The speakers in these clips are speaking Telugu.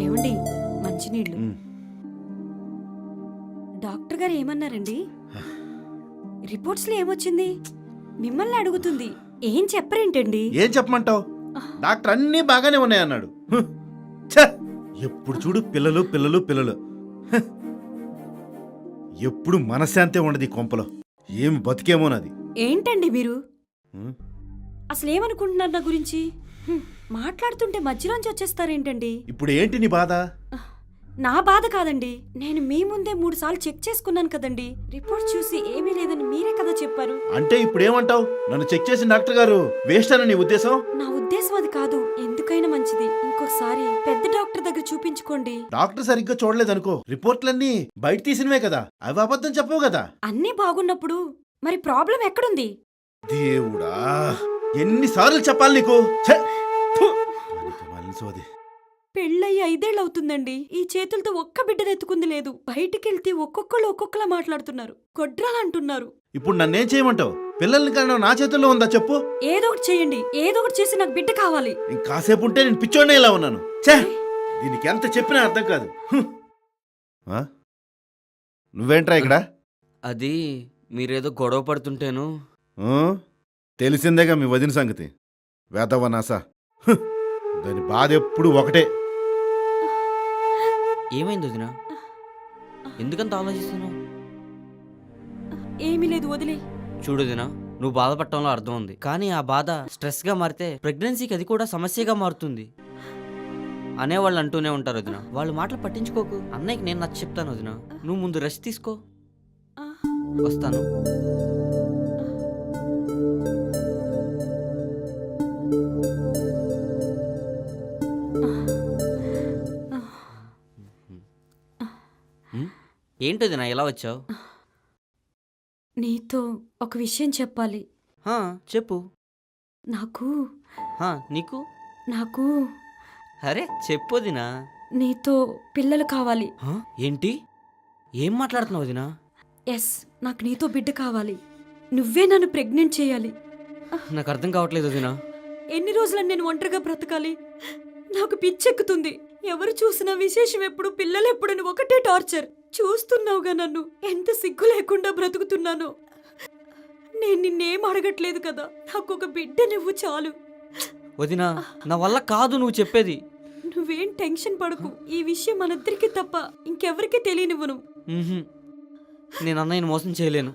ఏమండి మంచినీళ్ళు. డాక్టర్ గారు ఏమన్నారండి? రిపోర్ట్స్ లో ఏమొచ్చింది? మిమ్మల్ని అడుగుతుంది, ఏం చెప్పరేంటండి? ఏం చెప్పమంటావు? డాక్టర్ అన్నీ బాగానే ఉన్నాయన్నాడు. ఎప్పుడు చూడు పిల్లలు పిల్లలు పిల్లలు. ఎప్పుడు మనశ్శాంతే ఉండదు ఈ కొంపలో. ఏం బతికేమోనది. ఏంటండి మీరు అసలు ఏమనుకుంటున్నారు నా గురించి? మాట్లాడుతుంటే మధ్యలోంచి వచ్చేస్తారేంటండి? ఇప్పుడు ఏంటి నీ బాధ? నా బాధ కాదండి, నేను మీ ముందే 3 సార్లు చెక్ చేసుకున్నాను కదండి. రిపోర్ట్ చూసి ఏమీ లేదని మీరే కదా చెప్పారు. అంటే ఇప్పుడు ఏమంటావు? నన్ను చెక్ చేసిన డాక్టర్ గారు వేస్ట్ అని నీ ఉద్దేశం? నా ఉద్దేశం అది కాదు. ఎందుకైనా మంచిది ఇంకోసారి పెద్ద డాక్టర్ దగ్గర చూపించుకోండి. డాక్టర్ సరిగ్గా చూడలేదనుకో, రిపోర్ట్లన్నీ బయట తీసినవే కదా, అవి అబద్ధం చెప్పవు కదా. అన్నీ బాగున్నప్పుడు మరి ప్రాబ్లం ఎక్కడుంది? దేవుడా, ఎన్నిసార్లు చెప్పాలి నీకు? పెళ్ళయి 5 ఏళ్ళు అవుతుందండి. ఈ చేతులతో ఒక్క బిడ్డనెత్తుకుంది లేదు. బయటికెళ్తే ఒక్కొక్కళ్ళు ఒక్కొక్కలా మాట్లాడుతున్నారు, కొడ్రాలంటున్నారు. ఇప్పుడు నన్నేం చేయమంటావు? పిల్లల్ని కన్నా నా చేతుల్లో ఉందా చెప్పు? ఏదో ఒకటి చేయండి, ఏదో ఒకటి చేసి నాకు బిడ్డ కావాలి. ఇంకాసేపు ఉంటే నేను పిచ్చోడ్నే ఇలా ఉన్నాను. దీనికి ఎంత చెప్పినా అర్థం కాదు. నువ్వేంట్రా ఇక్కడ? అది మీరేదో గొడవ పడుతుంటేను. తెలిసిందేగా మీ వదిన సంగతి. వేదవనాసా, దాని బాధ ఎప్పుడు ఒకటే. ఏమైంది వదినా? ఎందుకంత ఆలోచిస్తున్నావు? ఏమీ లేదు, వదిలే. చూడు వదినా, నువ్వు బాధపడటంలో అర్థం ఉంది, కానీ ఆ బాధ స్ట్రెస్ గా మారితే ప్రెగ్నెన్సీకి అది కూడా సమస్యగా మారుతుంది అనేవాళ్ళు అంటూనే ఉంటారు వదినా. వాళ్ళు మాటలు పట్టించుకోకు. అన్నయ్యకి నేను నచ్చ చెప్తాను వదినా. నువ్వు ముందు రెస్ట్ తీసుకో. వస్తాను. ఏంటది నా ఎలా వచ్చావు? నీతో ఒక విషయం చెప్పాలి. చెప్పు. నీకు అరే చెప్పొదినా. నీతో పిల్లలు కావాలి. ఏంటి? ఏం మాట్లాడుతున్నావు వదినా? ఎస్, నాకు నీతో బిడ్డ కావాలి. నువ్వే నన్ను ప్రెగ్నెంట్ చేయాలి. నాకు అర్థం కావట్లేదు వదినా. ఎన్ని రోజులని నేను ఒంటరిగా బ్రతకాలి? నాకు పిచ్చెక్కుతుంది. ఎవరు చూసినా విశేషం ఎప్పుడు, పిల్లలు ఎప్పుడని ఒకటే టార్చర్. చూస్తున్నావుగా నన్ను, ఎంత సిగ్గు లేకుండా బ్రతుకుతున్నానో. నేను నిన్నేం అడగట్లేదు కదా, నాకు ఒక బిడ్డ నువ్వు చాలు. వదినా, నా వల్ల కాదు నువ్వు చెప్పేది. నువ్వేం టెన్షన్ పడకు. ఈ విషయం మనిద్దరికి తప్ప ఇంకెవరికి తెలియనివ్వను. నేను అన్నయ్యని మోసం చేయలేను.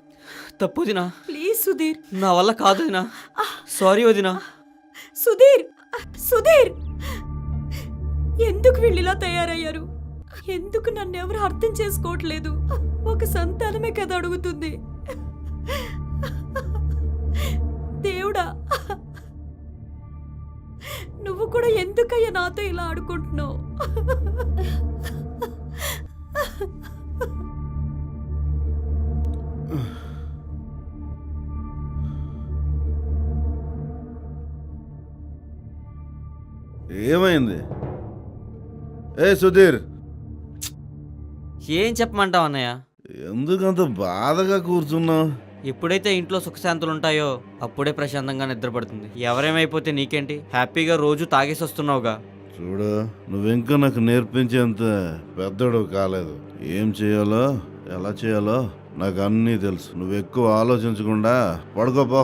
తప్పు వదినా. ప్లీజ్ సుధీర్, నా వల్ల కాదు వదినా. సారీ వదినా. సుధీర్, సుధీర్, ఎందుకు వీళ్ళిలా తయారయ్యారు? ఎందుకు నన్ను ఎవరు అర్థం చేసుకోవట్లేదు? ఒక సంతానమే కదా అడుగుతుంది. దేవుడా, నువ్వు కూడా ఎందుకయ్యా నాతో ఇలా ఆడుకుంటున్నావు? ఏమైంది? ఏ సుధీర్, ఏం చెప్పమంటావు అన్నయ్య? ఎందుకంత బాధగా కూర్చున్నావు? ఎప్పుడైతే ఇంట్లో సుఖశాంతులు ఉంటాయో అప్పుడే ప్రశాంతంగా నిద్రపడుతుంది. ఎవరేమైపోతే నీకేంటి? హ్యాపీగా రోజు తాగేసి వస్తున్నావుగా. చూడు, నువ్వింకా నాకు నేర్పించేంత పెద్దడు కాలేదు. ఏం చేయాలో ఎలా చేయాలో నాకు అన్నీ తెలుసు. నువ్వు ఎక్కువ ఆలోచించకుండా పడుకోపో.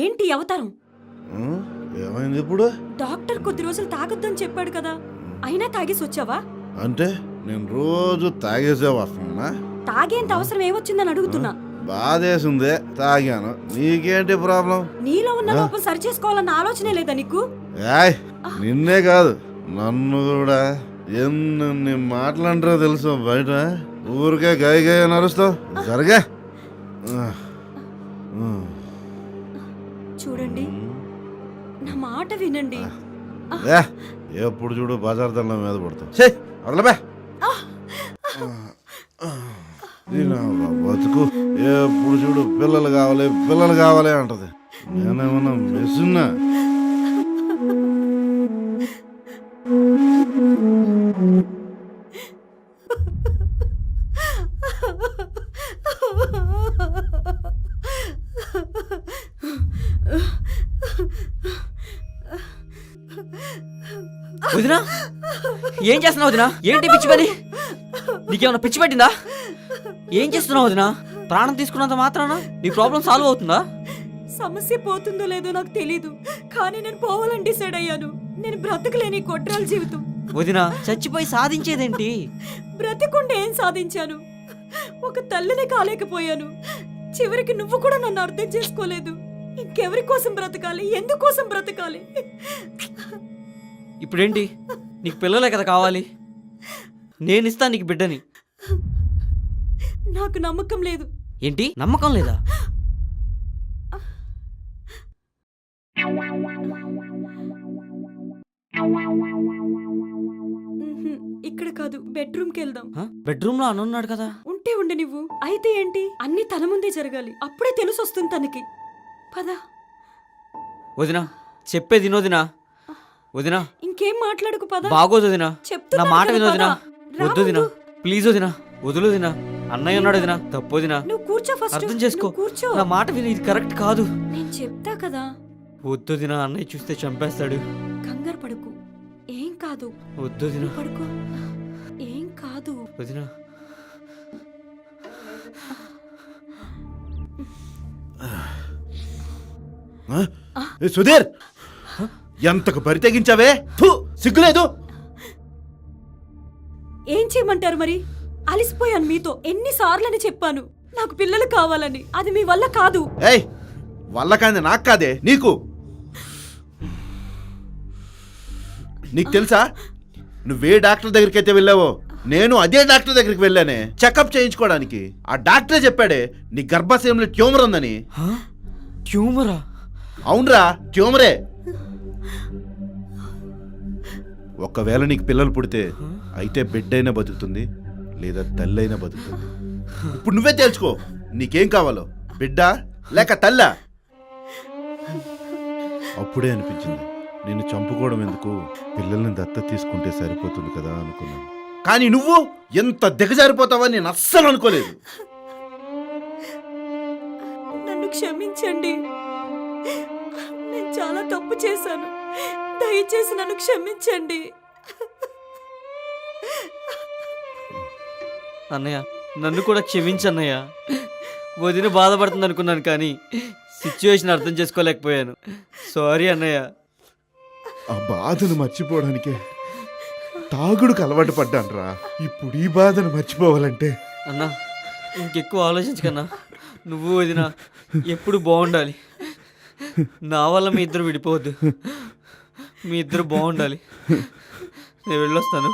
ఏంటి అవతారం? ఏమైంది ఇప్పుడు? డాక్టర్ కొద్ది రోజులు తాగొద్దని చెప్పాడు కదా, అయినా తాగేసి వచ్చావా? అంటే నేను రోజు తాగేసే వస్తున్నా? తాగేంత అవసరం ఏమొచ్చిందని అడుగుతున్నా. బాధేసిందే, తాగాను. నీకేంటి ప్రాబ్లం? నీలో ఉన్న లోపం సరి చేసుకోవాలన్న ఆలోచనే లేదా నీకు? నిన్నే కాదు, నన్ను కూడా ఎన్ని మాటలంటారో తెలుసు. బయట ఊరికే గాయ గాయ నరుస్తావు. జరగా. చూడండి, నా మాట వినండి. ఎప్పుడు చూడు బజార్ దండం మీద పడతావు. దీని బతుకు ఎప్పుడు చూడు పిల్లలు కావాలి అంటది. నేనేమన్నా మెస్సున్నా? వదినా ఏం చేస్తున్నావు వదినా? ఏంటి పిచ్చి పని? నీకేమన్నా పిచ్చి పట్టిందా? ఏం చేస్తున్నావు వదినా? ప్రాణం తీసుకున్నంత మాత్రాన నీ ప్రాబ్లం సాల్వ్ అవుతుందా? సమస్య పోతుందో లేదో నాకు తెలీదు, కానీ నేను పోవాలని డిసైడ్ అయ్యాను. నేను బ్రతకలేని కొట్రాల జీవితం. వదినా చచ్చిపోయి సాధించేదేంటి? బ్రతికుండే ఏం సాధించాను? ఒక తల్లిని కాలేకపోయాను. చివరికి నువ్వు కూడా నన్ను అర్థం చేసుకోలేదు. ఇంకెవరి కోసం బ్రతకాలి? ఎందుకోసం బ్రతకాలి? ఇప్పుడేంటి? నీకు పిల్లలే కదా కావాలి? నేనిస్తా నీకు బిడ్డని. నాకు నమ్మకం లేదు. ఏంటి నమ్మకం లేదా? ఇక్కడ కాదు, బెడ్రూమ్కి వెళ్దాం. బెడ్రూమ్ లో అనున్నాడు కదా. ఉంటే ఉండి నువ్వు. అయితే ఏంటి? అన్ని తన ముందే జరగాలి, అప్పుడే తెలిసొస్తుంది తనకి. పద. వదినా చెప్పేది వినోదినా. వదినా ఇంకేం మాట్లాడుకు, పద. బాగోదు వదినా, నా చెప్తున్నాను మాట కదా, వినోదినా. పద. వద్దు వదినా, ప్లీజ్ వదినా, వదులు వదినా. అన్నయ్య ఉన్నాడు వదినా, తప్పు వదినా. నువ్వు కూర్చో ఫస్ట్. అర్థం చేసుకో, నువ్వు కూర్చో. నా మాట విని, ఇది కరెక్ట్ కాదు. నేను చెప్తా కదా. వద్దు వదినా, అన్నయ్య చూస్తే చంపేస్తాడు. కంగారు పడుకు, ఏం కాదు. వద్దు వదినా. నువ్వు పడుకో, ఏం కాదు. వదినా సుధీర్, ఎంతకు బరి తెగించావే? సిగ్గులేదు? ఏం చేయమంటారు మరి? అలిసిపోయాను మీతో. ఎన్నిసార్లని చెప్పాను నాకు పిల్లలు కావాలని. అది మీ వల్ల కాదు. ఏయ్, వల్ల కాదు, నాకు కాదే, నీకు. నీకు తెలుసా, నువ్వే డాక్టర్ దగ్గరికి అయితే వెళ్ళావో, నేను అదే డాక్టర్ దగ్గరికి వెళ్ళానే చెకప్ చేయించుకోవడానికి. ఆ డాక్టరే చెప్పాడే నీ గర్భాశయంలో ట్యూమర్ ఉందని. ట్యూమరా? అవునరా, ట్యూమరే. ఒకవేళ నీకు పిల్లలు పుడితే అయితే బిడ్డ అయినా బతుకుతుంది, లేదా తల్లి అయినా బతుకుతుంది. ఇప్పుడు నువ్వే తేల్చుకో, నీకేం కావాలో, బిడ్డ లేక తల్ల. అప్పుడే అనిపించింది, నిన్ను చంపుకోవడం ఎందుకు, పిల్లల్ని దత్తత తీసుకుంటే సరిపోతుంది కదా అనుకున్నాను. కానీ నువ్వు ఎంత దిగజారిపోతావని నేను అస్సలు అనుకోలేదు. నన్ను క్షమించండి, నేను చాలా తప్పు చేశాను. దయచేసి నన్ను క్షమించండి. అన్నయ్య నన్ను కూడా క్షమించన్నయ్య. వదిన బాధపడుతుంది అనుకున్నాను, కానీ సిచ్యువేషన్ అర్థం చేసుకోలేకపోయాను. సారీ అన్నయ్య. ఆ బాధను మర్చిపోవడానికే తాగుడుకు అలవాటు పడ్డాను రా. ఇప్పుడు ఈ బాధను మర్చిపోవాలంటే అన్నా ఇంకెక్కువ ఆలోచించకన్నా. నువ్వు వదిన ఎప్పుడు బాగుండాలి. నా వల్ల మీ ఇద్దరు విడిపోవద్దు. మీ ఇద్దరు బాగుండాలి. నేను వెళ్ళొస్తాను.